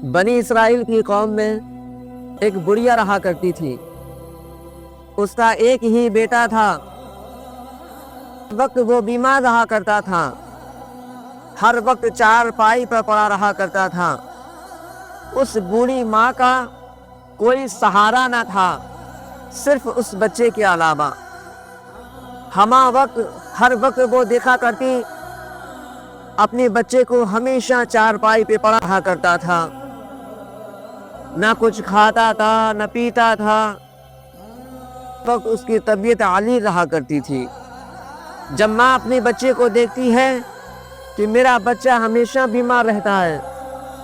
بنی اسرائیل کی قوم میں ایک بڑھیا رہا کرتی تھی۔ اس کا ایک ہی بیٹا تھا۔ وقت وہ بیمار رہا کرتا تھا، ہر وقت چارپائی پر پڑا رہا کرتا تھا۔ اس بوڑھی ماں کا کوئی سہارا نہ تھا صرف اس بچے کے علاوہ۔ ہر وقت وہ دیکھا کرتی اپنے بچے کو ہمیشہ چارپائی پہ پڑا رہا کرتا تھا، نہ کچھ کھاتا تھا نہ پیتا تھا۔ وقت اس کی طبیعت عالی رہا کرتی تھی۔ جب ماں اپنے بچے کو دیکھتی ہے کہ میرا بچہ ہمیشہ بیمار رہتا ہے،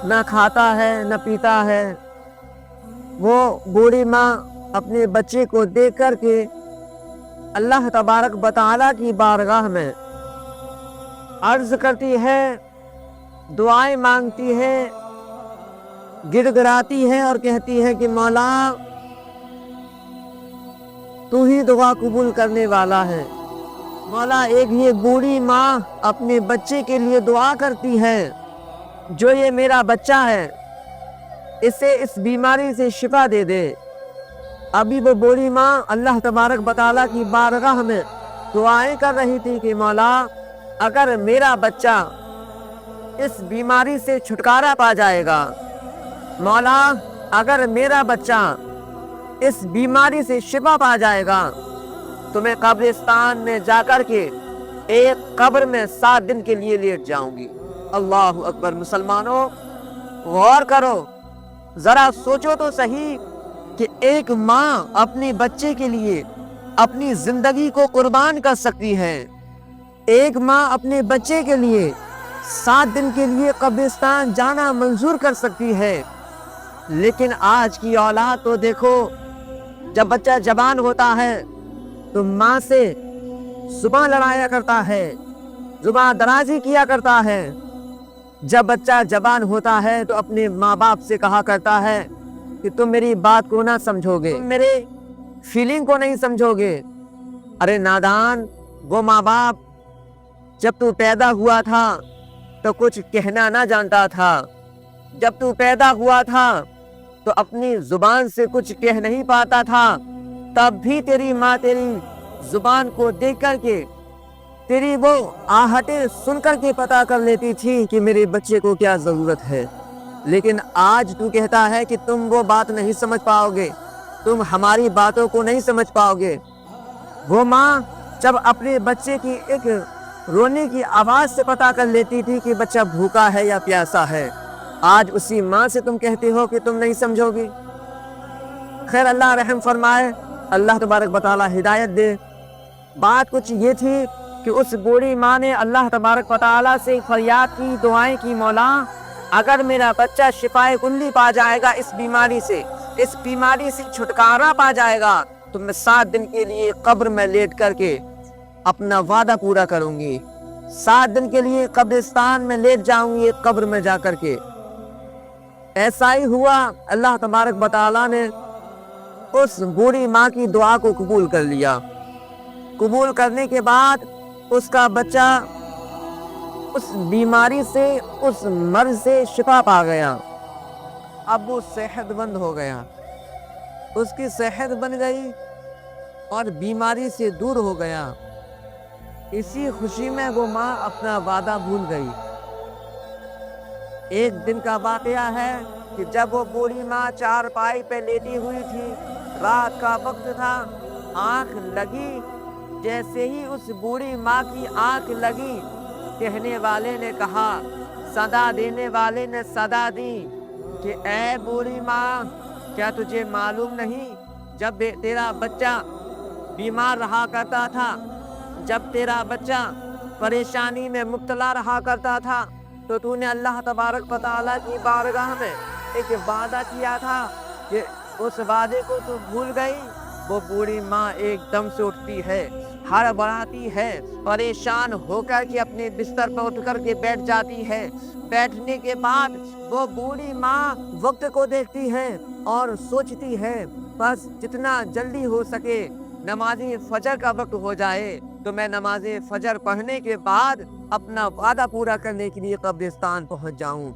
نہ کھاتا ہے نہ پیتا ہے، وہ بوڑھی ماں اپنے بچے کو دیکھ کر کے اللہ تبارک و تعالیٰ کی بارگاہ میں عرض کرتی ہے، دعائیں مانگتی ہے، گڑ گڑاتی ہے اور کہتی ہے کہ مولا تو ہی دعا قبول کرنے والا ہے۔ مولا، ایک یہ بوڑھی ماں اپنے بچے کے لیے دعا کرتی ہے، جو یہ میرا بچہ ہے اسے اس بیماری سے شفا دے دے۔ ابھی وہ بوڑھی ماں اللہ تبارک و تعالیٰ کی بارگاہ میں دعائیں کر رہی تھی کہ مولا اگر میرا بچہ اس بیماری سے چھٹکارا پا جائے گا، مولا اگر میرا بچہ اس بیماری سے شفا پا جائے گا تو میں قبرستان میں جا کر کے ایک قبر میں 7 دن کے لیے لیٹ جاؤں گی۔ اللہ اکبر! مسلمانوں، غور کرو، ذرا سوچو تو صحیح کہ ایک ماں اپنے بچے کے لیے اپنی زندگی کو قربان کر سکتی ہے۔ ایک ماں اپنے بچے کے لیے 7 دن کے لیے قبرستان جانا منظور کر سکتی ہے۔ لیکن آج کی اولاد تو دیکھو، جب بچہ جوان ہوتا ہے تو ماں سے زبان لڑایا کرتا ہے، زبان درازی کیا کرتا ہے۔ جب بچہ جوان ہوتا ہے تو اپنے ماں باپ سے کہا کرتا ہے کہ تم میری بات کو نہ سمجھو گے، تم میرے فیلنگ کو نہیں سمجھو گے۔ ارے نادان، وہ ماں باپ جب تو پیدا ہوا تھا تو کچھ کہنا نہ جانتا تھا، جب تو پیدا ہوا تھا تو اپنی زبان سے کچھ کہہ نہیں پاتا تھا، تب بھی تیری ماں تیری زبان کو دیکھ کر کے، تیری وہ آہٹیں سن کر کے پتہ کر لیتی تھی کہ میرے بچے کو کیا ضرورت ہے۔ لیکن آج تو کہتا ہے کہ تم وہ بات نہیں سمجھ پاؤ گے، تم ہماری باتوں کو نہیں سمجھ پاؤ گے۔ وہ ماں جب اپنے بچے کی ایک رونے کی آواز سے پتہ کر لیتی تھی کہ بچہ بھوکا ہے یا پیاسا ہے، آج اسی ماں سے تم کہتے ہو کہ تم نہیں سمجھو گی۔ خیر، اللہ رحم فرمائے، اللہ تبارک و تعالیٰ ہدایت دے۔ بات کچھ یہ تھی کہ اس بوڑھی ماں نے اللہ تبارک و تعالیٰ سے فریاد کی، دعائیں کی، مولا اگر میرا بچہ شفائے کلی پا جائے گا اس بیماری سے چھٹکارا پا جائے گا تو میں 7 دن کے لیے قبر میں لیٹ کر کے اپنا وعدہ پورا کروں گی، 7 دن کے لیے قبرستان میں لیٹ جاؤں گی ایک قبر میں جا کر کے۔ ایسا ہی ہوا، اللہ تبارک و تعالیٰ نے اس بوڑھی ماں کی دعا کو قبول کر لیا۔ قبول کرنے کے بعد اس کا بچہ اس بیماری سے، اس مرض سے شفا پا گیا۔ اب وہ صحت مند ہو گیا، اس کی صحت بن گئی اور بیماری سے دور ہو گیا۔ اسی خوشی میں وہ ماں اپنا وعدہ بھول گئی۔ ایک دن کا واقعہ ہے کہ جب وہ بوڑھی ماں چارپائی پہ لیٹی ہوئی تھی، رات کا وقت تھا، آنکھ لگی۔ جیسے ہی اس بوڑھی ماں کی آنکھ لگی، کہنے والے نے کہا، صدا دینے والے نے صدا دی کہ اے بوڑھی ماں، کیا تجھے معلوم نہیں جب تیرا بچہ بیمار رہا کرتا تھا، جب تیرا بچہ پریشانی میں مبتلا رہا کرتا تھا تو تو نے اللہ تبارک و تعالیٰ کی بارگاہ میں ایک وعدہ کیا تھا کہ اس وعدے کو تو بھول گئی؟ وہ بوڑھی ماں ایک دم سے اٹھتی ہے، ہڑبڑاتی ہے، پریشان ہو کر کے اپنے بستر پر اٹھ کر کے بیٹھ جاتی ہے۔ بیٹھنے کے بعد وہ بوڑھی ماں وقت کو دیکھتی ہے اور سوچتی ہے بس جتنا جلدی ہو سکے نماز فجر کا وقت ہو جائے تو میں نماز فجر پڑھنے کے بعد اپنا وعدہ پورا کرنے کے لیے قبرستان پہنچ جاؤں۔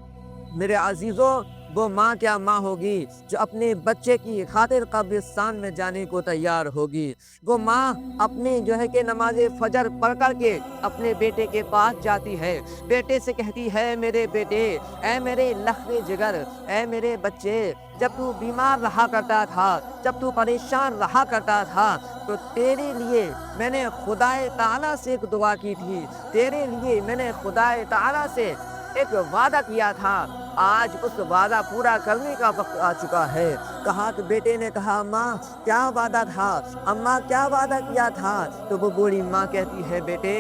میرے عزیزوں، وہ ماں کیا ماں ہوگی جو اپنے بچے کی خاطر قبرستان میں جانے کو تیار ہوگی۔ وہ ماں اپنی جو ہے کہ نماز فجر پڑھ کر کے اپنے بیٹے کے پاس جاتی ہے، بیٹے سے کہتی ہے میرے بیٹے، اے میرے لخت جگر، اے میرے بچے، جب تو بیمار رہا کرتا تھا، جب تو پریشان رہا کرتا تھا تو تیرے لیے میں نے خدا تعالیٰ سے ایک دعا کی تھی، تیرے لیے میں نے خدا تعالیٰ سے ایک وعدہ کیا تھا، آج اس وعدہ پورا کرنے کا وقت آ چکا ہے۔ کہا کہ بیٹے نے کہا ماں کیا وعدہ تھا، اماں کیا وعدہ کیا تھا؟ تو وہ بوڑھی ماں کہتی ہے بیٹے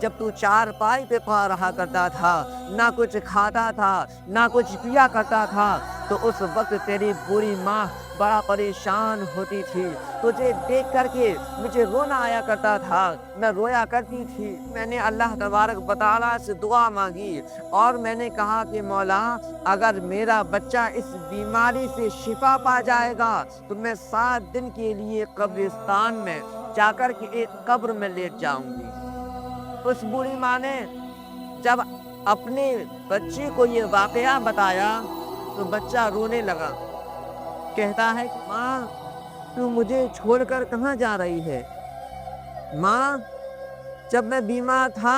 جب تو چارپائی پہ پا رہا کرتا تھا، نہ کچھ کھاتا تھا نہ کچھ پیا کرتا تھا، تو اس وقت تیری بوڑھی ماں بڑا پریشان ہوتی تھی، تجھے دیکھ کر کے مجھے رونا آیا کرتا تھا، میں رویا کرتی تھی، میں نے اللہ تبارک و تعالیٰ سے دعا مانگی اور میں نے کہا کہ مولا اگر میرا بچہ اس بیماری سے شفا پا جائے گا تو میں 7 دن کے لیے قبرستان میں جا کر کے ایک قبر میں لیٹ جاؤں گی۔ اس بوڑھی ماں نے جب اپنے بچے کو یہ واقعہ بتایا تو بچہ رونے لگا، کہتا ہے کہ ماں تو مجھے چھوڑ کر کہاں جا رہی ہے؟ ماں جب میں بیمار تھا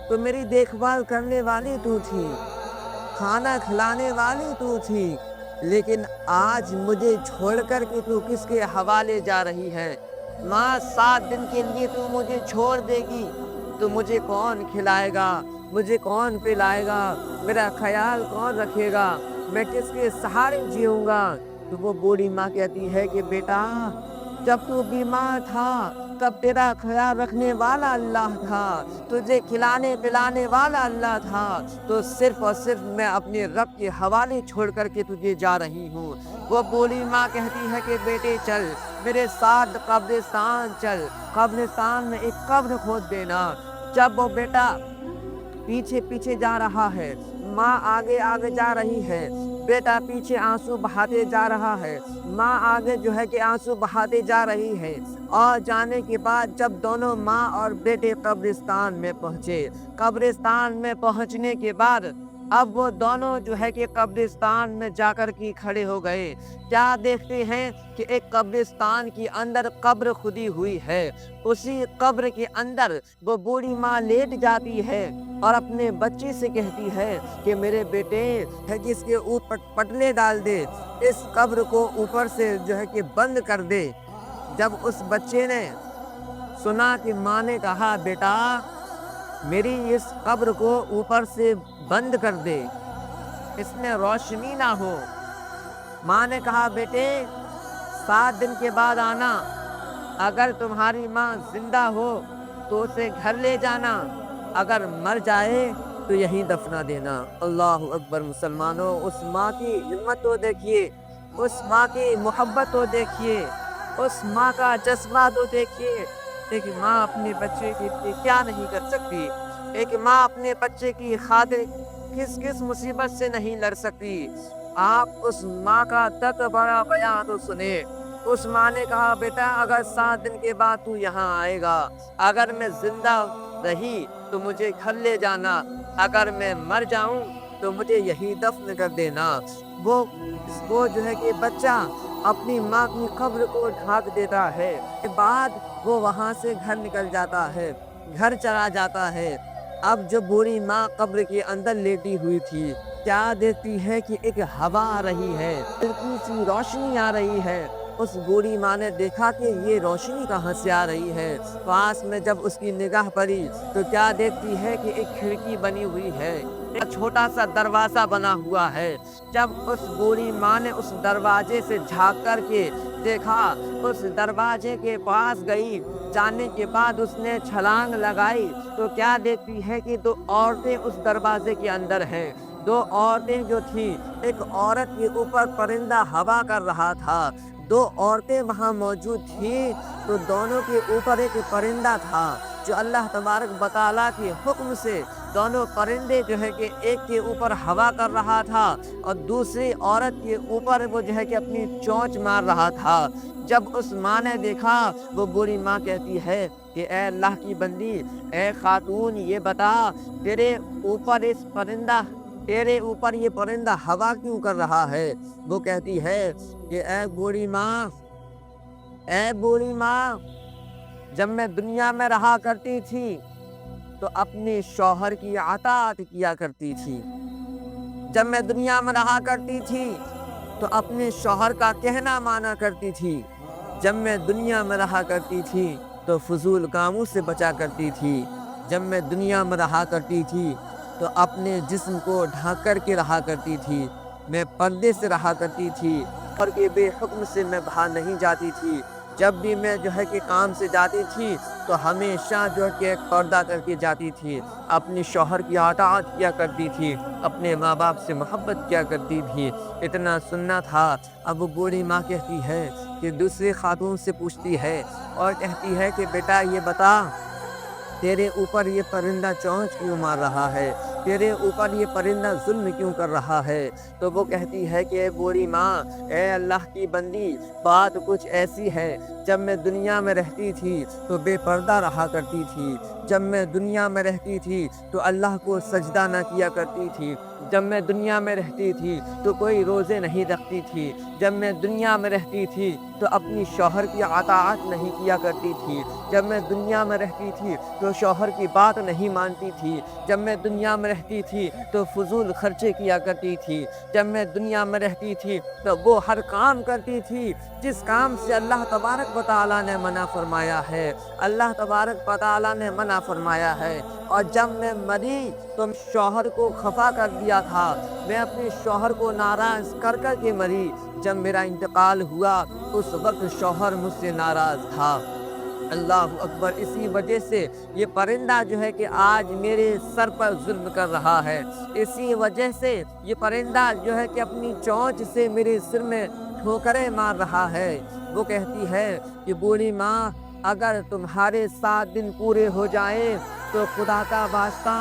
تو میری دیکھ بھال کرنے والی تو تھی، کھانا کھلانے والی تو تھی، لیکن آج مجھے چھوڑ کر کے تو کس کے حوالے جا رہی ہے؟ ماں 7 دن کے لیے تو مجھے چھوڑ دے گی تو مجھے کون کھلائے گا، مجھے کون پلائے گا، میرا خیال کون رکھے گا، میں کس کے سہارے جیوں گا؟ تو وہ بوڑھی ماں کہتی ہے کہ بیٹا جب تو بیمار تھا تب تیرا خیال رکھنے والا اللہ تھا، تجھے کھلانے پلانے والا اللہ تھا، تو صرف اور صرف میں اپنے رب کے حوالے چھوڑ کر کے تجھے جا رہی ہوں۔ وہ بوڑھی ماں کہتی ہے کہ بیٹے چل میرے ساتھ قبرستان چل، قبرستان میں ایک قبر کھود دینا۔ جب وہ بیٹا پیچھے پیچھے جا رہا ہے، ماں آگے آگے جا رہی ہے، بیٹا پیچھے آنسو بہاتے جا رہا ہے، ماں آگے جو ہے کہ آنسو بہاتے جا رہی ہے، اور جانے کے بعد جب دونوں ماں اور بیٹے قبرستان میں پہنچے، قبرستان میں پہنچنے کے بعد اب وہ دونوں جو ہے کہ قبرستان میں جا کر کے کھڑے ہو گئے، کیا دیکھتے ہیں کہ ایک قبرستان کے اندر قبر کھدی ہوئی ہے، اسی قبر کے اندر وہ بوڑھی ماں لیٹ جاتی ہے اور اپنے بچے سے کہتی ہے کہ میرے بیٹے ہے کہ اس کے اوپر پٹلے ڈال دے، اس قبر کو اوپر سے جو ہے کہ بند کر دے۔ جب اس بچے نے سنا کہ ماں نے کہا بیٹا میری اس قبر کو اوپر سے بند کر دے، اس میں روشنی نہ ہو، ماں نے کہا بیٹے 7 دن کے بعد آنا، اگر تمہاری ماں زندہ ہو تو اسے گھر لے جانا، اگر مر جائے تو یہیں دفنا دینا۔ اللہ اکبر مسلمانوں، اس ماں کی ہمت تو دیکھیے، اس ماں کی محبت تو دیکھیے، اس ماں کا جذبہ تو دیکھیے۔ ایک ماں اپنے بچے کے لیے کیا نہیں کر سکتی، ایک ماں اپنے بچے کی خاطر کس کس مصیبت سے نہیں لڑ سکتی۔ آپ اس ماں کا درد بڑا بیان تو سنیں۔ اس ماں نے کہا بیٹا اگر 7 دن کے بعد تو یہاں آئے گا، اگر میں زندہ رہی تو مجھے گھر لے جانا، اگر میں مر جاؤں تو مجھے یہی دفن کر دینا۔ وہ جو ہے کہ بچہ اپنی ماں کی قبر کو ڈھانک دیتا ہے، کے بعد وہ وہاں سے گھر نکل جاتا ہے، گھر چلا جاتا ہے۔ اب جو بوڑھی ماں قبر کے اندر لیٹی ہوئی تھی، کیا دیکھتی ہے کہ ایک ہوا آ رہی ہے، ہلکی سی روشنی آ رہی ہے۔ اس بوڑھی ماں نے دیکھا کہ یہ روشنی کہاں سے آ رہی ہے، پاس میں جب اس کی نگاہ پڑی تو کیا دیکھتی ہے کہ ایک کھڑکی بنی ہوئی ہے، ایک چھوٹا سا دروازہ بنا ہوا ہے۔ جب اس بوڑھی ماں نے اس دروازے سے جھانک کر کے دیکھا، اس دروازے کے پاس گئی، جانے کے بعد اس نے چھلانگ لگائی تو کیا دیکھتی ہے کہ 2 عورتیں اس دروازے کے اندر ہیں۔ 2 عورتیں جو تھیں، ایک عورت کے اوپر پرندہ ہوا کر رہا تھا، 2 عورتیں وہاں موجود تھیں تو دونوں کے اوپر ایک پرندہ تھا جو اللہ تبارک و تعالیٰ کے حکم سے دونوں پرندے جو ہے کہ ایک کے اوپر ہوا کر رہا تھا اور دوسری عورت کے اوپر وہ جو ہے کہ اپنی چونچ مار رہا تھا۔ جب اس ماں نے دیکھا، وہ بوڑھی ماں کہتی ہے کہ اے اللہ کی بندی، اے خاتون یہ بتا تیرے اوپر اس پرندہ تیرے اوپر یہ پرندہ ہوا کیوں کر رہا ہے؟ وہ کہتی ہے کہ اے بوڑھی ماں، جب میں دنیا میں رہا کرتی تھی تو اپنے شوہر کی اطاعت کیا کرتی تھی۔ جب میں دنیا میں رہا کرتی تھی تو اپنے شوہر کا کہنا مانا کرتی تھی۔ جب میں دنیا میں رہا کرتی تھی تو فضول کاموں سے بچا کرتی تھی۔ جب میں دنیا میں رہا کرتی تھی تو اپنے جسم کو ڈھانک کر کے رہا کرتی تھی۔ میں پردے سے رہا کرتی تھی اور کہ بے حکم سے میں باہر نہیں جاتی تھی۔ جب بھی میں کہ کام سے جاتی تھی تو ہمیشہ ایک پردہ کر کے جاتی تھی۔ اپنے شوہر کی اطاعت کیا کرتی تھی، اپنے ماں باپ سے محبت کیا کرتی تھی۔ اتنا سننا تھا۔ اب وہ بوڑھی ماں کہتی ہے کہ دوسری خاتون سے پوچھتی ہے اور کہتی ہے کہ بیٹا یہ بتا، تیرے اوپر یہ پرندہ چونچ کیوں مار رہا ہے؟ تیرے اوپر یہ پرندہ ظلم کیوں کر رہا ہے؟ تو وہ کہتی ہے کہ اے بوڑھی ماں، اے اللہ کی بندی، بات کچھ ایسی ہے، جب میں دنیا میں رہتی تھی تو بے پردہ رہا کرتی تھی۔ جب میں دنیا میں رہتی تھی تو اللہ کو سجدہ نہ کیا کرتی تھی۔ جب میں دنیا میں رہتی تھی تو کوئی روزے نہیں رکھتی تھی۔ جب میں دنیا میں رہتی تھی تو اپنی شوہر کی اطاعت نہیں کیا کرتی تھی۔ جب میں دنیا میں رہتی تھی تو شوہر کی بات نہیں مانتی تھی۔ جب میں دنیا میں رہتی تھی تو فضول خرچے کیا کرتی تھی۔ جب میں دنیا میں رہتی تھی تو وہ ہر کام کرتی تھی جس کام سے اللہ تبارک و تعالیٰ نے منع فرمایا ہے۔ اللہ تبارک و تعالیٰ نے منع فرمایا ہے۔ اور جب میں مری تو شوہر کو خفا کر دیا تھا۔ میں اپنے شوہر کو ناراض کر کر کے مری۔ جب میرا انتقال ہوا اس وقت شوہر مجھ سے ناراض تھا۔ اللہ اکبر۔ اسی وجہ سے یہ پرندہ کہ آج میرے سر پر ظلم کر رہا ہے۔ اسی وجہ سے یہ پرندہ کہ اپنی چونچ سے میرے سر میں ٹھوکریں مار رہا ہے۔ وہ کہتی ہے کہ بوڑھی ماں، اگر تمہارے 7 دن پورے ہو جائیں تو خدا کا واسطہ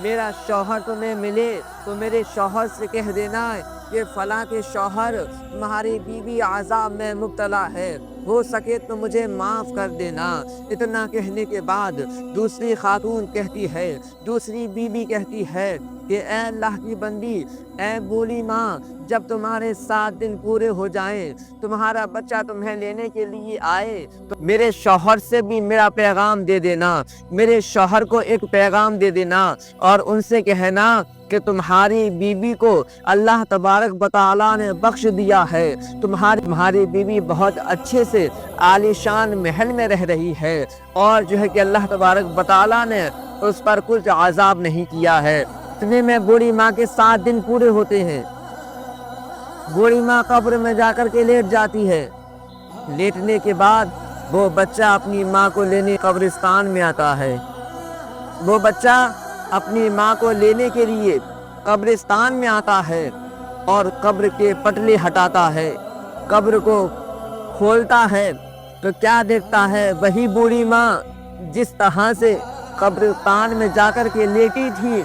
میرا شوہر تمہیں ملے تو میرے شوہر سے کہہ دینا کہ فلاں کے شوہر، تمہاری بیوی عذاب میں مبتلا ہے، ہو سکے تو مجھے معاف کر دینا۔ اتنا کہنے کے بعد دوسری خاتون کہتی ہے، دوسری بیوی کہتی ہے کہ اے اللہ کی بندی، اے بوڑھی ماں، جب تمہارے 7 دن پورے ہو جائیں، تمہارا بچہ تمہیں لینے کے لیے آئے تو میرے شوہر سے بھی میرا پیغام دے دینا، میرے شوہر کو ایک پیغام دے دینا اور ان سے کہنا کہ تمہاری بیوی کو اللہ تبارک و تعالیٰ نے بخش دیا ہے۔ تمہاری بیوی بہت اچھے سے عالی شان محل میں رہ رہی ہے اور کہ اللہ تبارک و تعالیٰ نے اس پر کچھ عذاب نہیں کیا ہے۔ اتنے میں بوڑھی ماں کے 7 دن پورے ہوتے ہیں۔ بوڑھی ماں قبر میں جا کر کے لیٹ جاتی ہے۔ لیٹنے کے بعد وہ بچہ اپنی ماں کو لینے قبرستان میں آتا ہے۔ وہ بچہ اپنی ماں کو لینے کے لیے قبرستان میں آتا ہے اور قبر کے پٹلے ہٹاتا ہے، قبر کو کھولتا ہے تو کیا دیکھتا ہے؟ وہی بوڑھی ماں جس طرح سے قبرستان میں جا کر کے لیٹی تھی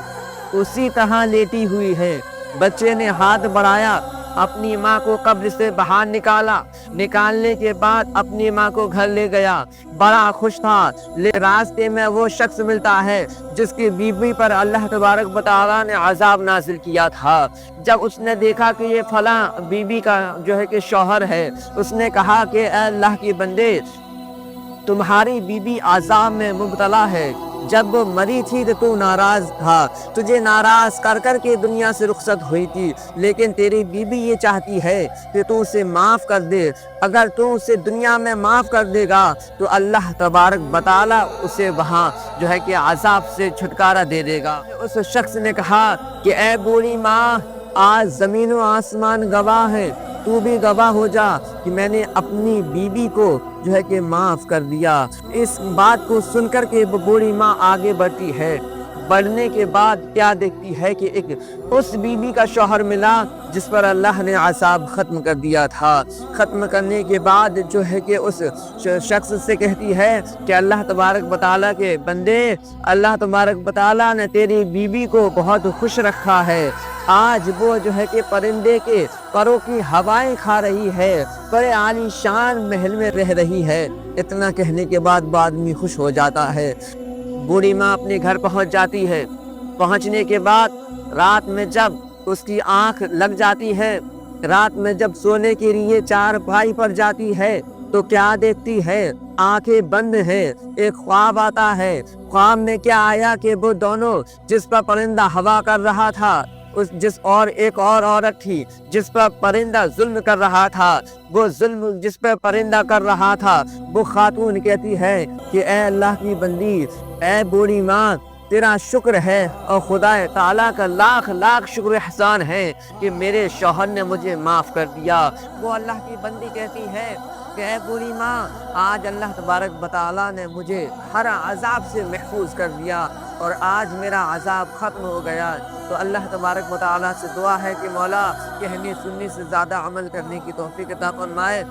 اسی طرح لیٹی ہوئی ہے۔ بچے نے ہاتھ بڑھایا، اپنی ماں کو قبر سے باہر نکالا، نکالنے کے بعد اپنی ماں کو گھر لے گیا، بڑا خوش تھا۔ راستے میں وہ شخص ملتا ہے جس کی بیوی پر اللہ تبارک و تعالیٰ نے عذاب نازل کیا تھا۔ جب اس نے دیکھا کہ یہ فلاں بیوی کا کہ شوہر ہے، اس نے کہا کہ اے اللہ کی بندے، تمہاری بیوی عذاب میں مبتلا ہے، جب وہ مری تھی تو ناراض تھا، تجھے ناراض کر کر کے دنیا سے رخصت ہوئی تھی، لیکن تیری بیوی یہ چاہتی ہے کہ تو اسے معاف کر دے۔ اگر تو اسے دنیا میں معاف کر دے گا تو اللہ تبارک و تعالیٰ اسے وہاں کہ عذاب سے چھٹکارا دے دے گا۔ اس شخص نے کہا کہ اے بوڑھی ماں، آج زمین و آسمان گواہ ہے، تو بھی گواہ ہو جا کہ میں نے اپنی بیوی کو کہ معاف کر دیا۔ اس بات کو سن کر کے وہ بوڑھی ماں آگے بڑھتی ہے۔ بڑھنے کے بعد کیا دیکھتی ہے کہ ایک اس بیوی کا شوہر ملا جس پر اللہ نے عذاب ختم کر دیا تھا۔ ختم کرنے کے بعد کہ اس شخص سے کہتی ہے کہ اللہ تبارک و تعالیٰ کے بندے، اللہ تبارک و تعالیٰ نے تیری بیوی کو بہت خوش رکھا ہے، آج وہ کہ پرندے کے پروں کی ہوائیں کھا رہی ہے، بڑے عالی شان محل میں رہ رہی ہے۔ اتنا کہنے کے بعد وہ آدمی خوش ہو جاتا ہے۔ بوڑھی ماں اپنے گھر پہنچ جاتی ہے۔ پہنچنے کے بعد رات میں جب اس کی آنکھ لگ جاتی ہے، رات میں جب سونے کے لیے چارپائی پر جاتی ہے تو کیا دیکھتی ہے؟ آنکھیں بند ہے، ایک خواب آتا ہے۔ خواب میں کیا آیا کہ وہ دونوں، جس پر پرندہ ہوا کر رہا تھا، ایک اور عورت تھی جس پر پرندہ ظلم کر رہا تھا، وہ ظلم جس پر پرندہ کر رہا تھا، وہ خاتون کہتی ہے کہ اے اللہ کی بندی، اے بوڑھی ماں، تیرا شکر ہے اور خدا تعالیٰ کا لاکھ لاکھ شکر احسان ہے کہ میرے شوہر نے مجھے معاف کر دیا۔ وہ اللہ کی بندی کہتی ہے کہ اے بوڑھی ماں، آج اللہ تبارک و تعالیٰ نے مجھے ہر عذاب سے محفوظ کر دیا اور آج میرا عذاب ختم ہو گیا۔ تو اللہ تبارک و تعالیٰ سے دعا ہے کہ مولا کہ ہمیں سننے سے زیادہ عمل کرنے کی توفیق عطا فرمائے۔